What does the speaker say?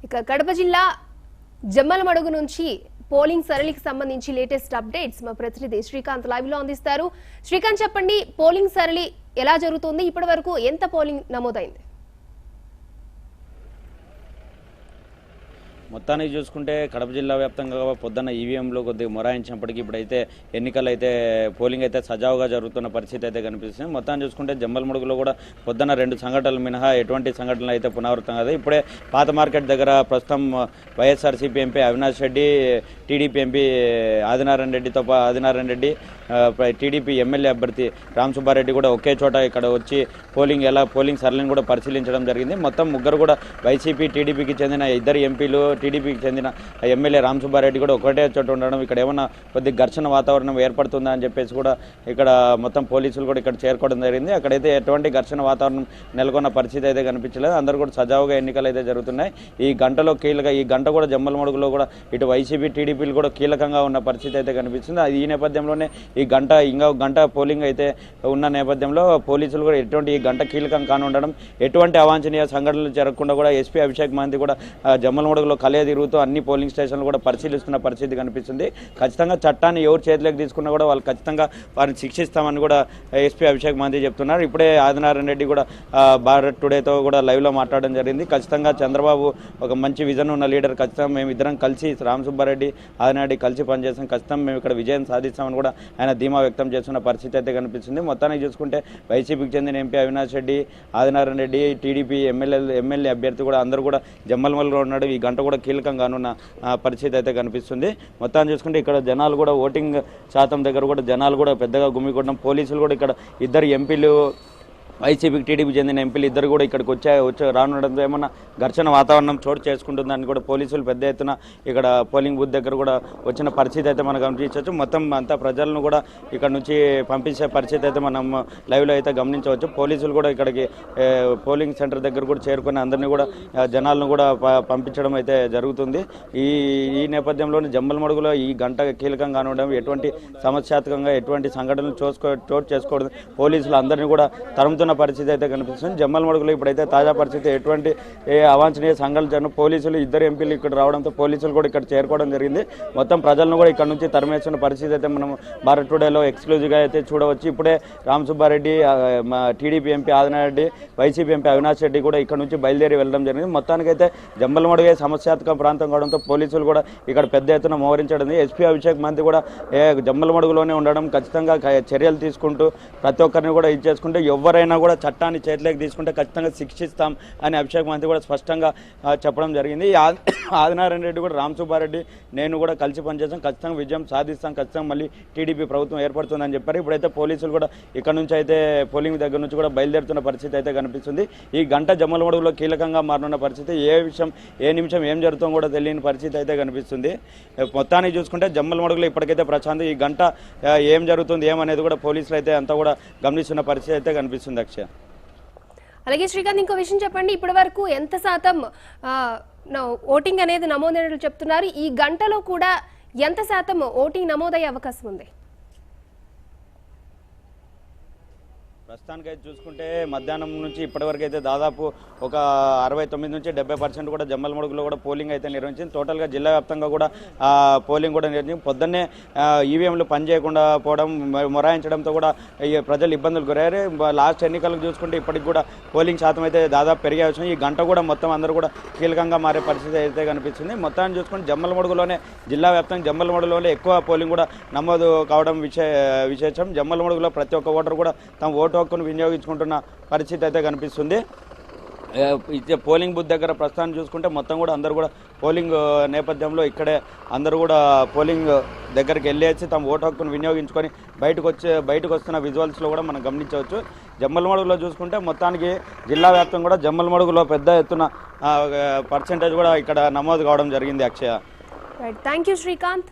ఇక కడప జిల్లా జమ్మలమడుగు నుంచి పోలింగ్ సరళికి సంబంధించి లేటెస్ట్ అప్డేట్స్ మా ప్రతినిధి శ్రీకాంత్ లైవ్ లో అందిస్తారు. శ్రీకాంత్ చెప్పండి, పోలింగ్ సరళి ఎలా జరుగుతుంది? ఇప్పటివరకు ఎంత పోలింగ్ నమోదైంది? మొత్తానికి చూసుకుంటే కడప జిల్లా వ్యాప్తంగా పొద్దున్న ఈవీఎంలో కొద్దిగా మొరాయించినప్పటికీ ఇప్పుడైతే ఎన్నికలు అయితే పోలింగ్ అయితే సజావుగా జరుగుతున్న పరిస్థితి అయితే కనిపిస్తుంది. మొత్తాన్ని చూసుకుంటే జమ్మలమడుగులో కూడా పొద్దున్న 2 సంఘటనలు మినహా ఎటువంటి సంఘటనలు అయితే పునరావృతం కాదు. ఇప్పుడే పాత మార్కెట్ దగ్గర ప్రస్తుతం YSRCP MP Avinash Reddy, TDP MP Adinarayana Reddy, TDP MLA అభ్యర్థి రామ్ సుబ్బారెడ్డి కూడా ఒకే చోట ఇక్కడ వచ్చి పోలింగ్ సరళిని కూడా పరిశీలించడం జరిగింది. మొత్తం ముగ్గురు కూడా వైసీపీ టీడీపీకి చెందిన 2 ఎంపీలు, టీడీపీకి చెందిన ఎమ్మెల్యే రామ్ సుబ్బారెడ్డి కూడా ఒకటే చోట ఉండడం, ఇక్కడ ఏమన్నా కొద్ది ఘర్షణ వాతావరణం ఏర్పడుతుందా అని చెప్పేసి కూడా ఇక్కడ మొత్తం పోలీసులు కూడా ఇక్కడ చేరుకోవడం జరిగింది. అక్కడైతే ఎటువంటి ఘర్షణ వాతావరణం నెలకొన్న పరిస్థితి అయితే కనిపించలేదు. అందరూ కూడా సజావుగా ఎన్నికలు అయితే జరుగుతున్నాయి. ఈ గంట కూడా జమ్మలమడుగులో కూడా ఇటు వైసీపీ టీడీపీలు కూడా కీలకంగా ఉన్న పరిస్థితి అయితే కనిపిస్తుంది. ఈ నేపథ్యంలోనే ఈ గంట పోలింగ్ అయితే ఉన్న నేపథ్యంలో పోలీసులు కూడా ఈ గంట కీలకం కానుండడం, ఎటువంటి అవాంఛనీయ సంఘటనలు జరగకుండా కూడా ఎస్పీ అభిషేక్ మహంతి కూడా జమ్మలమడుగులో కలియ తిరుగుతూ అన్ని పోలింగ్ స్టేషన్లు కూడా పరిశీలిస్తున్న పరిస్థితి కనిపిస్తుంది. ఖచ్చితంగా చట్టాన్ని ఎవరు చేతిలోకి తీసుకున్నా కూడా వాళ్ళు ఖచ్చితంగా వారిని శిక్షిస్తామని కూడా ఎస్పీ అభిషేక్ మహంతి చెప్తున్నారు. ఇప్పుడే ఆదినారాయణ రెడ్డి కూడా భారత్ టుడేతో కూడా లైవ్లో మాట్లాడడం జరిగింది. ఖచ్చితంగా చంద్రబాబు ఒక మంచి విజన్ ఉన్న లీడర్, ఖచ్చితంగా మేము ఇద్దరం కలిసి రామ్ సుబ్బారెడ్డి, ఆదినారెడ్డి కలిసి పనిచేస్తాం, ఖచ్చితంగా మేము ఇక్కడ విజయం సాధిస్తామని కూడా ఆయన ధీమా వ్యక్తం చేస్తున్న పరిస్థితి అయితే కనిపిస్తుంది. మొత్తానికి చూసుకుంటే వైసీపీకి చెందిన MP Avinash Reddy, Adinarayana Reddy, TDP MLA అభ్యర్థి కూడా అందరూ కూడా జమ్మలమడుగులో ఉన్నాడు. ఈ గంట కూడా కీలకంగా ఉన్న పరిస్థితి అయితే కనిపిస్తుంది. మొత్తాన్ని చూసుకుంటే ఇక్కడ జనాలు కూడా ఓటింగ్ శాతం దగ్గర కూడా జనాలు కూడా పెద్దగా గుమికొట్టడం, పోలీసులు కూడా ఇక్కడ 2 ఎంపీలు వైసీపీకి టీడీపీ చెందిన ఎంపీలు ఇద్దరు కూడా ఇక్కడికి వచ్చి రానుండడంతో ఏమన్నా ఘర్షణ వాతావరణం చోటు చేసుకుంటుందని కూడా పోలీసులు పెద్ద ఎత్తున ఇక్కడ పోలింగ్ బూత్ దగ్గర కూడా వచ్చిన పరిస్థితి అయితే మనం గమనించవచ్చు. మొత్తం అంతా ప్రజలను కూడా ఇక్కడ నుంచి పంపించే పరిస్థితి అయితే మనం లైవ్లో అయితే గమనించవచ్చు. పోలీసులు కూడా ఇక్కడికి పోలింగ్ సెంటర్ దగ్గర కూడా చేరుకుని అందరినీ కూడా జనాలను కూడా పంపించడం అయితే జరుగుతుంది. ఈ నేపథ్యంలోనే జమ్మలమడుగులో ఈ గంట కీలకంగా ఉండడం, ఎటువంటి సమస్యాత్మకంగా ఎటువంటి సంఘటనలు చోటు చేసుకోవడం, పోలీసులు అందరినీ కూడా తరుముతున్న పరిస్థితి అయితే కనిపిస్తుంది. జమ్మలమడుగులో ఇప్పుడైతే తాజా పరిస్థితి ఎటువంటి అవాంఛనీయ సంఘటనలు, పోలీసులు 2 ఎంపీలు ఇక్కడ రావడంతో పోలీసులు కూడా ఇక్కడ చేరుకోవడం జరిగింది. మొత్తం ప్రజలను కూడా ఇక్కడ నుంచి తరిమేస్తున్న పరిస్థితి అయితే మనం భారత్ టుడేలో ఎక్స్క్లూజివ్గా అయితే చూడవచ్చు. ఇప్పుడే Ram Subbareddy, TDP MP Adinareddy, YCP MP Avinash Reddy కూడా ఇక్కడ నుంచి బయలుదేరి వెళ్ళడం జరిగింది. మొత్తానికైతే జమ్మలమడుగే సమస్యాత్మక ప్రాంతం కావడంతో పోలీసులు కూడా ఇక్కడ పెద్ద ఎత్తున మోహరించడం. ఎస్పీ అభిషేక్ మహంతి కూడా జమ్మలమడుగులోనే ఉండడం, ఖచ్చితంగా చర్యలు తీసుకుంటూ ప్రతి ఒక్కరిని కూడా ఇచ్చేసుకుంటే ఎవరైనా కూడా చట్టాన్ని చేతిలోకి తీసుకుంటే ఖచ్చితంగా శిక్షిస్తాం అని అభిషేక్ మహంతి కూడా స్పష్టంగా చెప్పడం జరిగింది. ఆదినారాయణ రెడ్డి కూడా రామ్ సుబ్బారెడ్డి, నేను కూడా కలిసి పనిచేస్తాం, ఖచ్చితంగా విజయం సాధిస్తాం, ఖచ్చితంగా మళ్ళీ టీడీపీ ప్రభుత్వం ఏర్పడుతుందని చెప్పారు. ఇప్పుడైతే పోలీసులు కూడా ఇక్కడ నుంచి అయితే పోలింగ్ దగ్గర నుంచి కూడా బయలుదేరుతున్న పరిస్థితి అయితే కనిపిస్తుంది. ఈ గంట జమ్మలమడుగులో కీలకంగా మారనున్న పరిస్థితి, ఏ నిమిషం ఏం జరుగుతుందో కూడా తెలియని పరిస్థితి అయితే కనిపిస్తుంది. మొత్తానికి చూసుకుంటే జమ్మలమడుగులో ఇప్పటికైతే ప్రశాంత్, ఈ గంట ఏం జరుగుతుంది ఏమనేది కూడా పోలీసులు అయితే అంతా కూడా గమనిస్తున్న పరిస్థితి అయితే కనిపిస్తుంది. అక్షయ, అలాగే శ్రీకాంత్, ఇంకో విషయం చెప్పండి, ఇప్పటి వరకు ఎంత శాతం ఓటింగ్ అనేది నమోదైనట్లు చెప్తున్నారు? ఈ గంటలో కూడా ఎంత శాతం ఓటింగ్ నమోదయ్యే అవకాశం ఉంది? ప్రస్తుతానికి అయితే చూసుకుంటే మధ్యాహ్నం నుంచి ఇప్పటివరకు అయితే దాదాపు ఒక 69 నుంచి 70% కూడా జమ్మలమడుగులో కూడా పోలింగ్ అయితే నిర్వహించింది. టోటల్గా జిల్లా వ్యాప్తంగా కూడా పోలింగ్ కూడా నిర్వహించింది. పొద్దున్నే ఈవీఎంలు పనిచేయకుండా పోవడం, మొరాయించడంతో కూడా ప్రజలు ఇబ్బందులు గురయ్యారు. లాస్ట్ ఎన్నికలకు చూసుకుంటే ఇప్పటికి కూడా పోలింగ్ శాతం అయితే దాదాపు పెరిగే అవసరం. ఈ గంట కూడా మొత్తం అందరూ కూడా కీలకంగా మారే పరిస్థితి అయితే కనిపిస్తుంది. మొత్తాన్ని చూసుకుంటే జమ్మలమడుగులోనే జిల్లా వ్యాప్తంగా జమ్మలమడుగులోనే ఎక్కువ పోలింగ్ కూడా నమోదు కావడం విశేషం. జమ్మలమడుగులో ప్రతి ఒక్క ఓటర్ కూడా తమ ఓటు హక్కును వినియోగించుకుంటున్న పరిస్థితి అయితే కనిపిస్తుంది. పోలింగ్ బూత్ దగ్గర ప్రస్తుతాన్ని చూసుకుంటే మొత్తం కూడా అందరూ కూడా పోలింగ్ నేపథ్యంలో ఇక్కడే అందరూ కూడా పోలింగ్ దగ్గరికి వెళ్ళేసి తమ ఓటు హక్కును వినియోగించుకొని బయటకు వస్తున్న విజువల్స్లో కూడా మనం గమనించవచ్చు. జమ్మలమడుగులో చూసుకుంటే మొత్తానికి జిల్లా వ్యాప్తంగా కూడా జమ్మలమడుగులో పెద్ద ఎత్తున పర్సెంటేజ్ కూడా ఇక్కడ నమోదు కావడం జరిగింది. అక్షయ, థ్యాంక్ యూ శ్రీకాంత్.